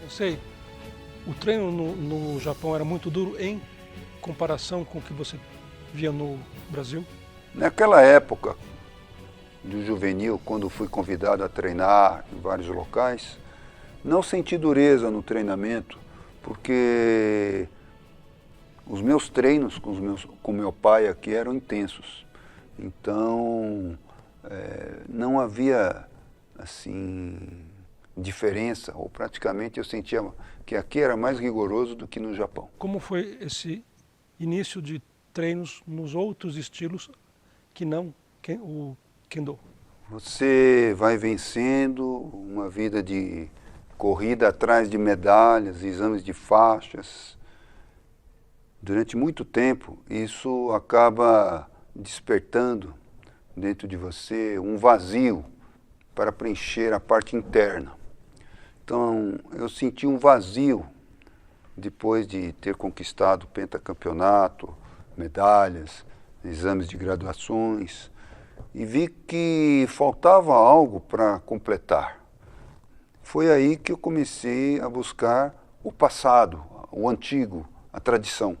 Sei, o treino no Japão era muito duro em comparação com o que você via no Brasil? Naquela época do juvenil, quando fui convidado a treinar em vários locais, não senti dureza no treinamento, porque os meus treinos com meu pai aqui eram intensos. Então, não havia assim diferença, ou praticamente eu sentia que aqui era mais rigoroso do que no Japão. Como foi esse início de treinos nos outros estilos que não o Kendo? Você vai vencendo uma vida de corrida atrás de medalhas, exames de faixas. Durante muito tempo, isso acaba despertando dentro de você um vazio para preencher a parte interna. Então, eu senti um vazio depois de ter conquistado o pentacampeonato, medalhas, exames de graduações, e vi que faltava algo para completar. Foi aí que eu comecei a buscar o passado, o antigo, a tradição.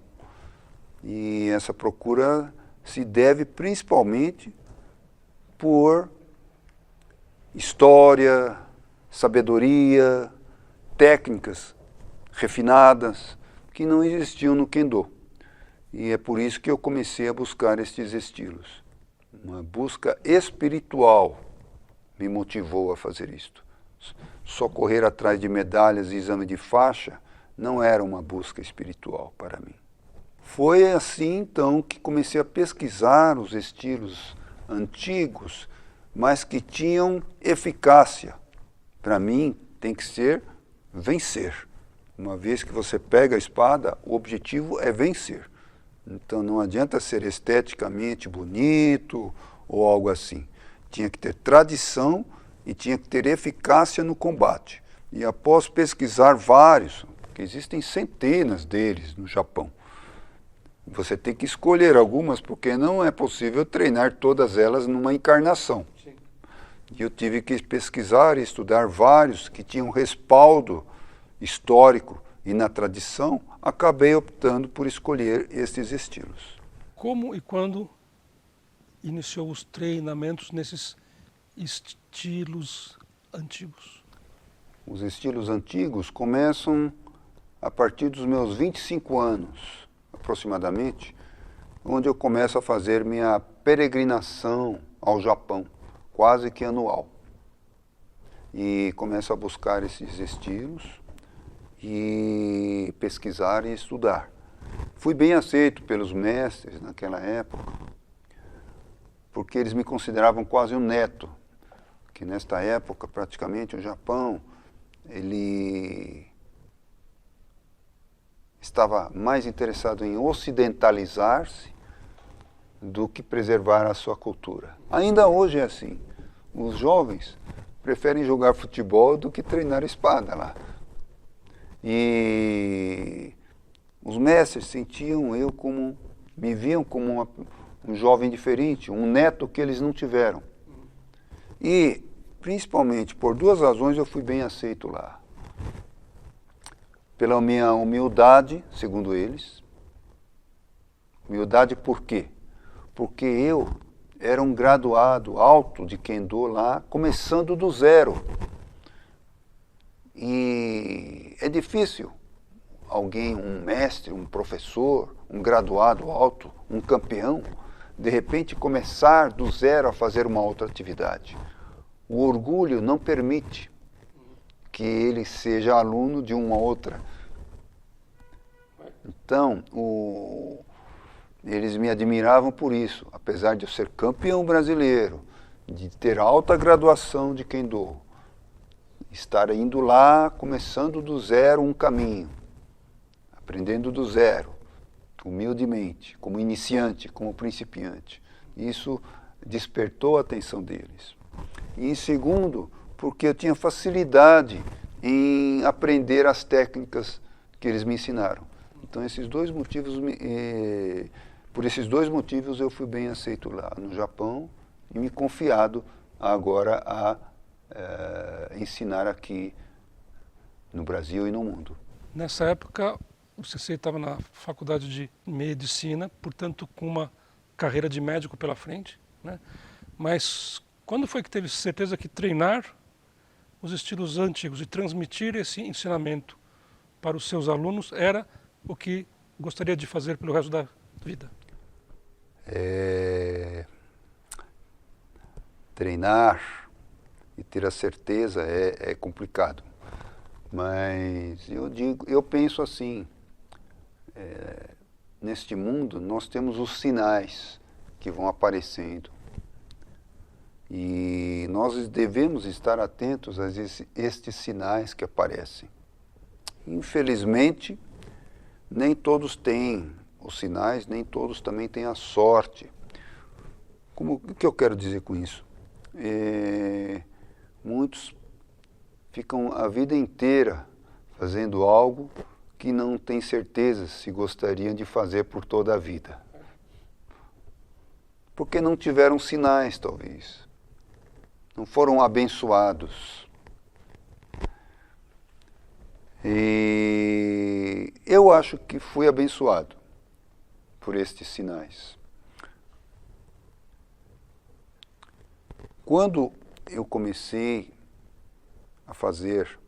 E essa procura se deve principalmente por história, sabedoria, técnicas refinadas que não existiam no Kendo. E é por isso que eu comecei a buscar estes estilos. Uma busca espiritual me motivou a fazer isto. Só correr atrás de medalhas e exame de faixa não era uma busca espiritual para mim. Foi assim, então, que comecei a pesquisar os estilos antigos, mas que tinham eficácia. Para mim, tem que ser vencer. Uma vez que você pega a espada, o objetivo é vencer. Então, não adianta ser esteticamente bonito ou algo assim. Tinha que ter tradição e tinha que ter eficácia no combate. E após pesquisar vários, porque existem centenas deles no Japão, você tem que escolher algumas, porque não é possível treinar todas elas numa encarnação. Sim. E eu tive que pesquisar e estudar vários que tinham respaldo histórico e na tradição, acabei optando por escolher estes estilos. Como e quando iniciou os treinamentos nesses estilos antigos? Os estilos antigos começam a partir dos meus 25 anos, aproximadamente, onde eu começo a fazer minha peregrinação ao Japão, quase que anual. E começo a buscar esses estilos e pesquisar e estudar. Fui bem aceito pelos mestres naquela época, porque eles me consideravam quase um neto, que nesta época, praticamente, o Japão, ele estava mais interessado em ocidentalizar-se do que preservar a sua cultura. Ainda hoje é assim. Os jovens preferem jogar futebol do que treinar espada lá. E os mestres me viam como um jovem diferente, um neto que eles não tiveram. E, principalmente, por duas razões eu fui bem aceito lá. Pela minha humildade, segundo eles. Humildade por quê? Porque eu era um graduado alto de Kendo lá, começando do zero. E é difícil alguém, um mestre, um professor, um graduado alto, um campeão, de repente começar do zero a fazer uma outra atividade. O orgulho não permite que ele seja aluno de uma outra. Então, eles me admiravam por isso, apesar de eu ser campeão brasileiro, de ter alta graduação de Kendo, estar indo lá, começando do zero um caminho, aprendendo do zero, humildemente, como iniciante, como principiante. Isso despertou a atenção deles. E em segundo, porque eu tinha facilidade em aprender as técnicas que eles me ensinaram. Então, por esses dois motivos eu fui bem aceito lá no Japão e me confiado agora a ensinar aqui no Brasil e no mundo. Nessa época, o Sensei estava na faculdade de medicina, portanto, com uma carreira de médico pela frente, né? Mas quando foi que teve certeza que treinar os estilos antigos e transmitir esse ensinamento para os seus alunos era o que gostaria de fazer pelo resto da vida? Treinar e ter a certeza é complicado, mas eu penso assim, neste mundo nós temos os sinais que vão aparecendo e nós devemos estar atentos a estes sinais que aparecem. Infelizmente, nem todos têm os sinais, nem todos também têm a sorte. O que eu quero dizer com isso? Muitos ficam a vida inteira fazendo algo que não têm certeza se gostariam de fazer por toda a vida. Porque não tiveram sinais, talvez. Não foram abençoados. E eu acho que fui abençoado por estes sinais. Quando eu comecei a fazer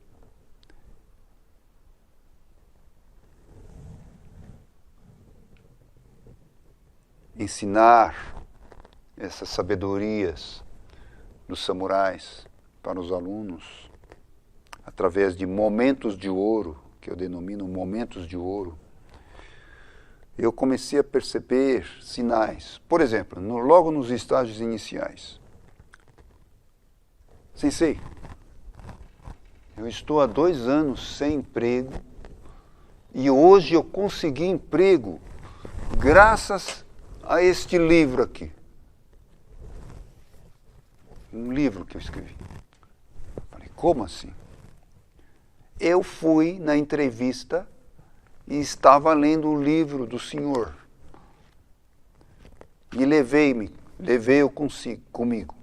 ensinar essas sabedorias dos samurais para os alunos, através de momentos de ouro, que eu denomino momentos de ouro, eu comecei a perceber sinais. Por exemplo, logo nos estágios iniciais. Sensei, eu estou há 2 anos sem emprego e hoje eu consegui emprego graças a este livro aqui. Um livro que eu escrevi. Falei, como assim? Eu fui na entrevista e estava lendo o livro do senhor. E levei-o comigo.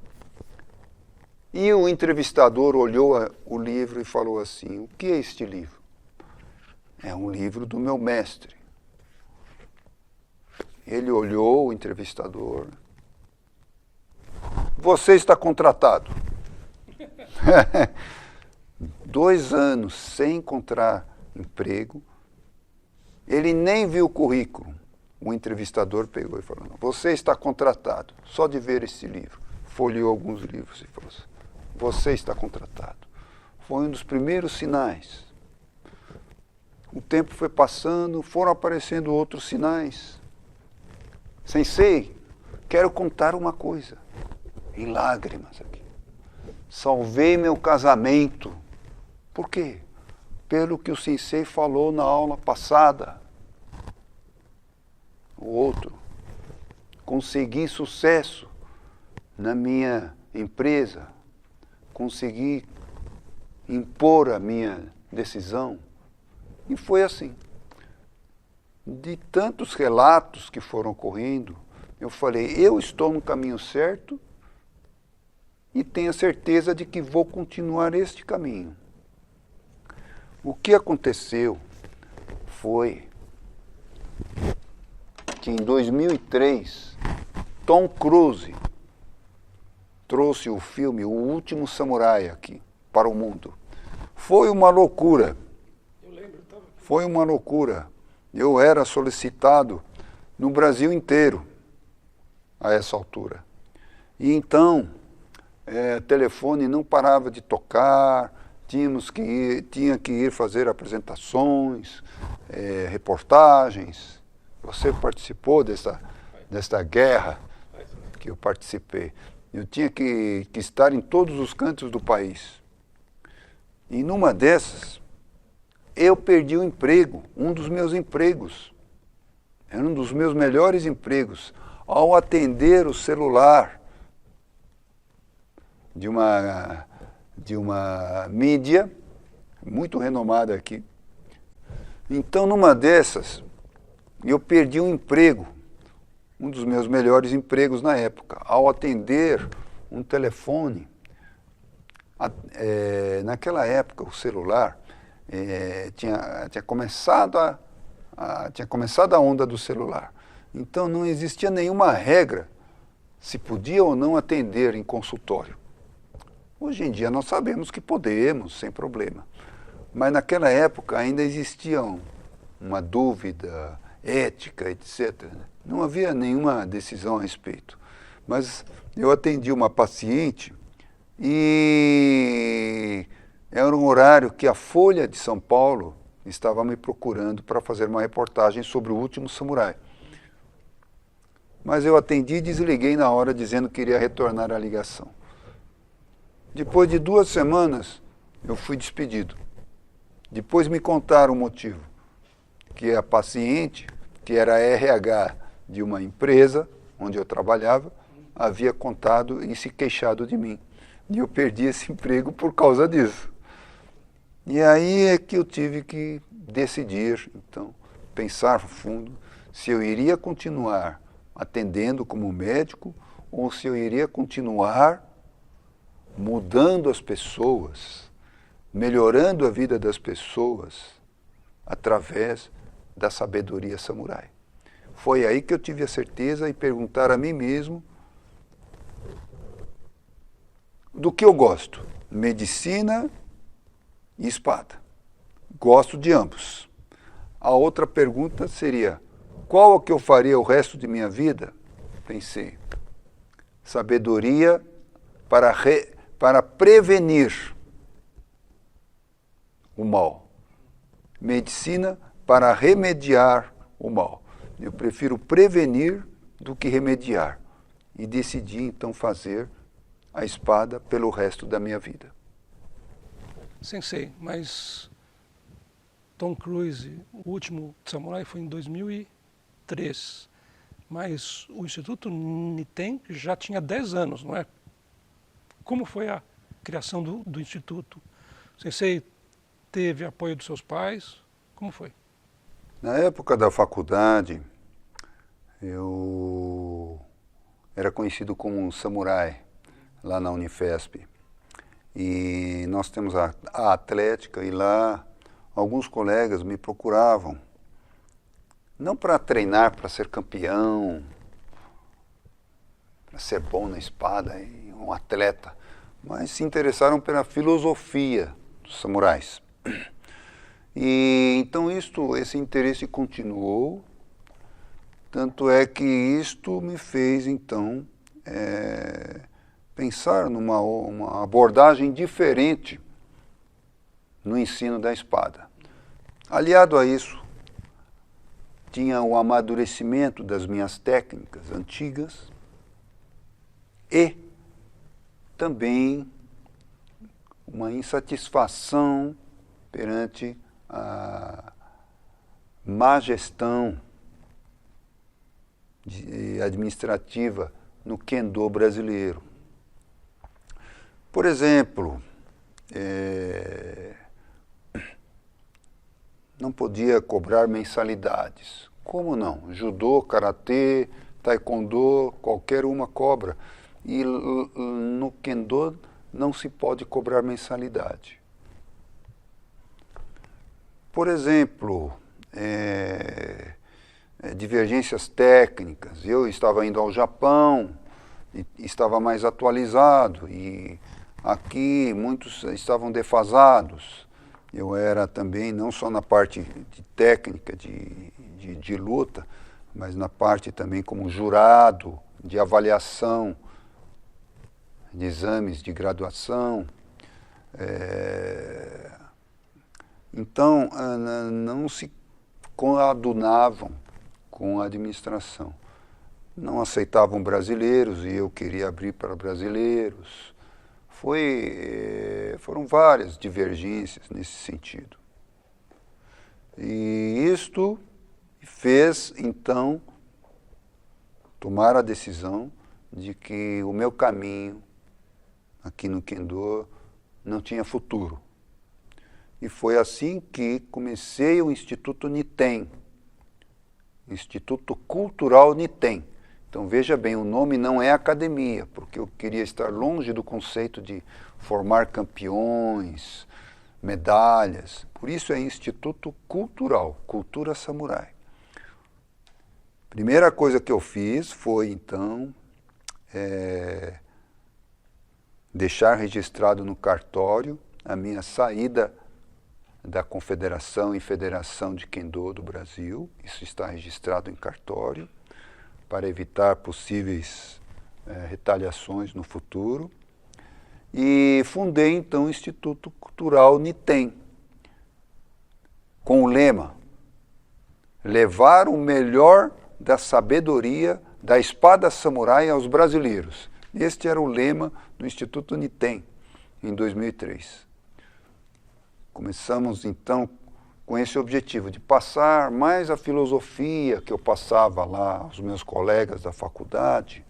E o entrevistador olhou o livro e falou assim, o que é este livro? É um livro do meu mestre. Ele olhou o entrevistador. Você está contratado. 2 anos sem encontrar emprego. Ele nem viu o currículo. O entrevistador pegou e falou, não, você está contratado. Só de ver esse livro. Folheou alguns livros e falou assim, você está contratado. Foi um dos primeiros sinais. O tempo foi passando, foram aparecendo outros sinais. Sensei, quero contar uma coisa. Em lágrimas aqui. Salvei meu casamento. Por quê? Pelo que o sensei falou na aula passada. O outro. Consegui sucesso na minha empresa. Consegui impor a minha decisão. E foi assim. De tantos relatos que foram ocorrendo, eu falei, eu estou no caminho certo e tenho a certeza de que vou continuar este caminho. O que aconteceu foi que em 2003, Tom Cruise trouxe o filme O Último Samurai aqui para o mundo. Foi uma loucura. Foi uma loucura. Eu era solicitado no Brasil inteiro a essa altura. E então, telefone não parava de tocar, tinha que ir fazer apresentações, reportagens. Você participou desta guerra que eu participei. Eu tinha que estar em todos os cantos do país. E numa dessas, eu perdi o emprego, um dos meus empregos. Era um dos meus melhores empregos. Ao atender o celular de uma mídia muito renomada aqui. Então, numa dessas, eu perdi um emprego, um dos meus melhores empregos na época, ao atender um telefone. Naquela época, o celular tinha começado a onda do celular. Então não existia nenhuma regra se podia ou não atender em consultório. Hoje em dia nós sabemos que podemos, sem problema. Mas naquela época ainda existia uma dúvida ética, etc. Não havia nenhuma decisão a respeito. Mas eu atendi uma paciente e era um horário que a Folha de São Paulo estava me procurando para fazer uma reportagem sobre o último samurai. Mas eu atendi e desliguei na hora, dizendo que iria retornar a ligação. Depois de 2 semanas, eu fui despedido. Depois me contaram o motivo, que a paciente, que era RH de uma empresa onde eu trabalhava, havia contado e se queixado de mim. E eu perdi esse emprego por causa disso. E aí é que eu tive que decidir, então, pensar a fundo, se eu iria continuar atendendo como médico ou se eu iria continuar mudando as pessoas, melhorando a vida das pessoas através da sabedoria samurai. Foi aí que eu tive a certeza e perguntar a mim mesmo do que eu gosto, medicina e espada. Gosto de ambos. A outra pergunta seria, qual é que eu faria o resto de minha vida? Pensei, sabedoria para prevenir o mal. Medicina para remediar o mal. Eu prefiro prevenir do que remediar. E decidi então fazer a espada pelo resto da minha vida. Sensei, mas Tom Cruise, o último samurai foi em 2003, mas o Instituto Niten já tinha 10 anos, não é? Como foi a criação do Instituto? Sensei teve apoio dos seus pais? Como foi? Na época da faculdade, eu era conhecido como um samurai lá na Unifesp. E nós temos a Atlética e lá alguns colegas me procuravam, não para treinar, para ser campeão, para ser bom na espada, e um atleta, mas se interessaram pela filosofia dos samurais. E então esse interesse continuou, tanto é que isto me fez então pensar numa abordagem diferente no ensino da espada. Aliado a isso, tinha o amadurecimento das minhas técnicas antigas e também uma insatisfação perante a má gestão administrativa no Kendo brasileiro. Por exemplo, não podia cobrar mensalidades. Como não? Judô, karatê, taekwondo, qualquer uma cobra. E no Kendo não se pode cobrar mensalidade. Por exemplo, divergências técnicas. Eu estava indo ao Japão, e estava mais atualizado, e aqui muitos estavam defasados. Eu era também, não só na parte de técnica, de luta, mas na parte também como jurado, de avaliação, de exames de graduação. Então, não se coadunavam com a administração. Não aceitavam brasileiros e eu queria abrir para brasileiros. Foram várias divergências nesse sentido. E isto fez, então, tomar a decisão de que o meu caminho aqui no Kendo não tinha futuro. E foi assim que comecei o Instituto Niten, Instituto Cultural Niten. Então veja bem, o nome não é academia, porque eu queria estar longe do conceito de formar campeões, medalhas. Por isso é Instituto Cultural, Cultura Samurai. Primeira coisa que eu fiz foi, então, deixar registrado no cartório a minha saída da Confederação e Federação de Kendo do Brasil. Isso está registrado em cartório, para evitar possíveis retaliações no futuro. E fundei, então, o Instituto Cultural Niten, com o lema: levar o melhor da sabedoria da espada samurai aos brasileiros. Este era o lema do Instituto Niten, em 2003. Começamos, então, com esse objetivo de passar mais a filosofia que eu passava lá aos meus colegas da faculdade,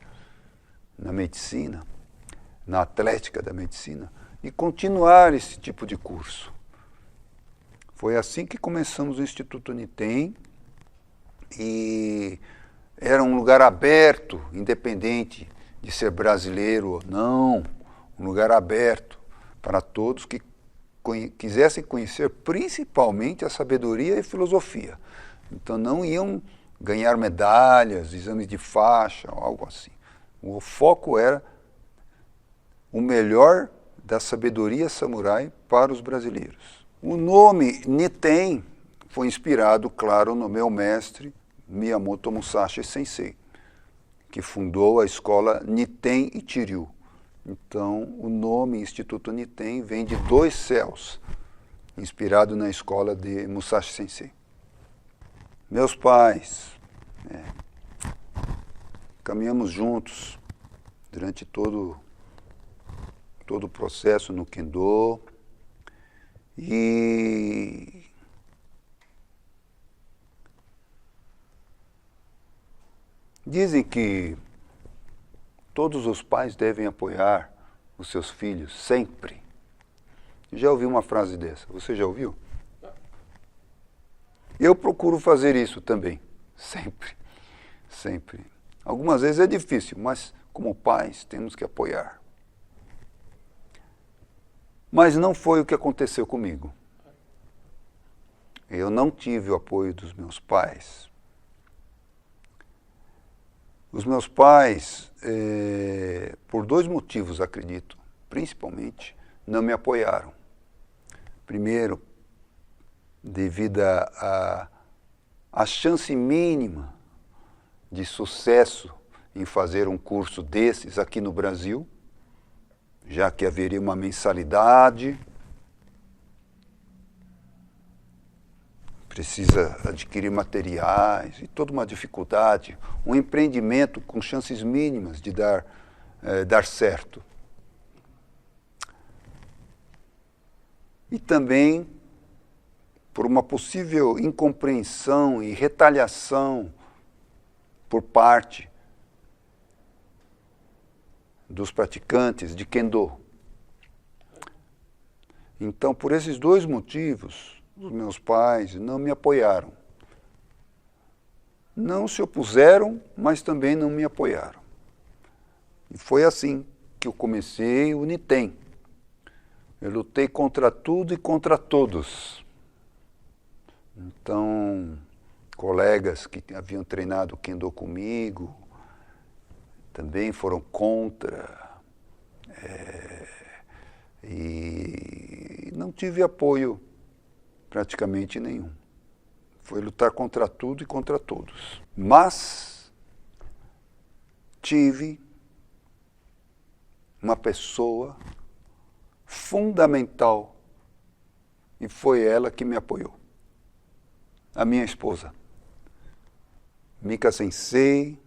na medicina, na atlética da medicina, e continuar esse tipo de curso. Foi assim que começamos o Instituto Niten, e era um lugar aberto, independente de ser brasileiro ou não, um lugar aberto para todos que quisessem conhecer principalmente a sabedoria e filosofia. Então não iam ganhar medalhas, exames de faixa, algo assim. O foco era o melhor da sabedoria samurai para os brasileiros. O nome Niten foi inspirado, claro, no meu mestre Miyamoto Musashi Sensei, que fundou a escola Niten Ichiryu. Então, o nome Instituto Niten vem de 2 céus, inspirado na escola de Musashi Sensei. Meus pais, caminhamos juntos durante todo o processo no Kendo, e dizem que todos os pais devem apoiar os seus filhos sempre. Já ouvi uma frase dessa. Você já ouviu? Eu procuro fazer isso também, sempre, sempre. Algumas vezes é difícil, mas como pais temos que apoiar. Mas não foi o que aconteceu comigo. Eu não tive o apoio dos meus pais. Os meus pais, por 2 motivos, acredito, principalmente, não me apoiaram. Primeiro, devido à chance mínima de sucesso em fazer um curso desses aqui no Brasil, já que haveria uma mensalidade, precisa adquirir materiais e toda uma dificuldade, um empreendimento com chances mínimas de dar certo. E também por uma possível incompreensão e retaliação por parte dos praticantes de Kendo. Então, por esses 2 motivos, os meus pais não me apoiaram. Não se opuseram, mas também não me apoiaram. E foi assim que eu comecei o Niten. Eu lutei contra tudo e contra todos. Então, colegas que haviam treinado Kendo comigo também foram contra. E não tive apoio praticamente nenhum. Foi lutar contra tudo e contra todos. Mas tive uma pessoa fundamental e foi ela que me apoiou. A minha esposa. Mika Sensei,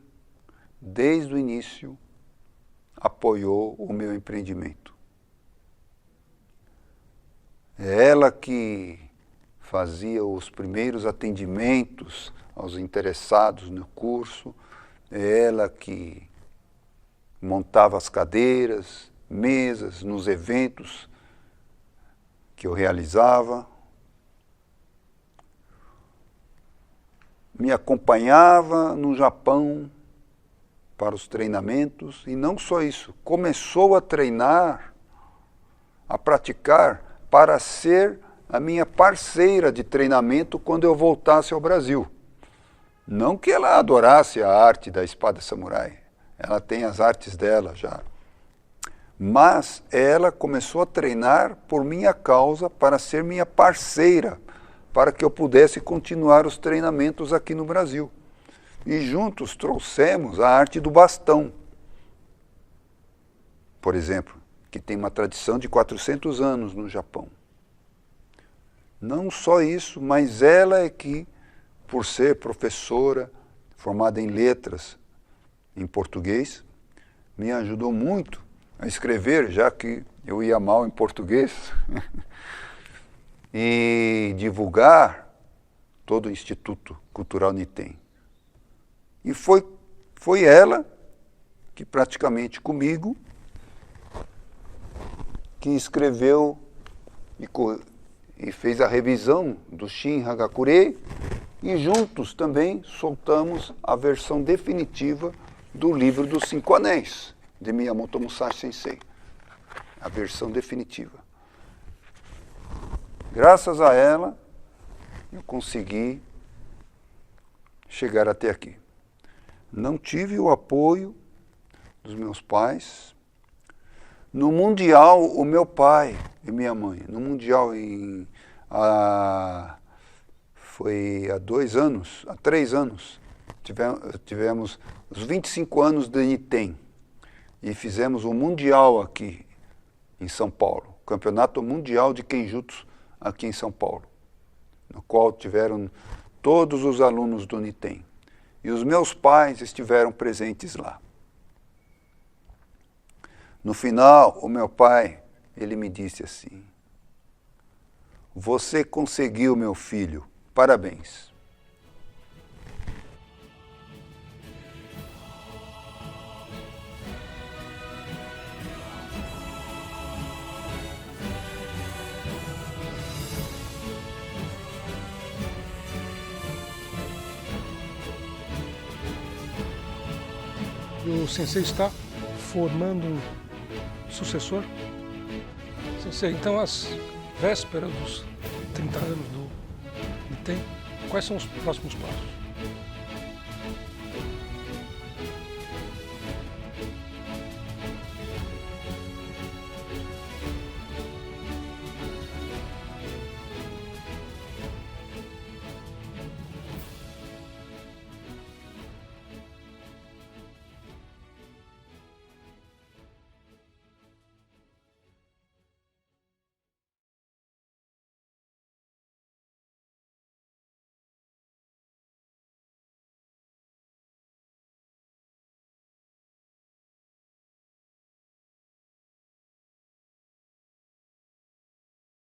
desde o início, apoiou o meu empreendimento. É ela que fazia os primeiros atendimentos aos interessados no curso, é ela que montava as cadeiras, mesas nos eventos que eu realizava, me acompanhava no Japão para os treinamentos, e não só isso, começou a treinar, a praticar para ser a minha parceira de treinamento quando eu voltasse ao Brasil. Não que ela adorasse a arte da espada samurai, ela tem as artes dela já. Mas ela começou a treinar por minha causa para ser minha parceira, para que eu pudesse continuar os treinamentos aqui no Brasil. E juntos trouxemos a arte do bastão, por exemplo, que tem uma tradição de 400 anos no Japão. Não só isso, mas ela é que, por ser professora, formada em letras, em português, me ajudou muito a escrever, já que eu ia mal em português, e divulgar todo o Instituto Cultural Nitem. E foi ela que praticamente comigo que escreveu e fez a revisão do Shin Hagakure, e juntos também soltamos a versão definitiva do livro dos 5 Anéis, de Miyamoto Musashi Sensei. A versão definitiva. Graças a ela, eu consegui chegar até aqui. Não tive o apoio dos meus pais. No Mundial, o meu pai e minha mãe, no Mundial foi há 3 anos, tivemos os 25 anos de Nitem e fizemos um Mundial aqui em São Paulo, Campeonato Mundial de Kenjutsu aqui em São Paulo, no qual tiveram todos os alunos do Nitem. E os meus pais estiveram presentes lá. No final, o meu pai, ele me disse assim: "Você conseguiu, meu filho, parabéns." O Sensei está formando um sucessor? Sensei, então, às vésperas dos 30 anos do Nitem, quais são os próximos passos?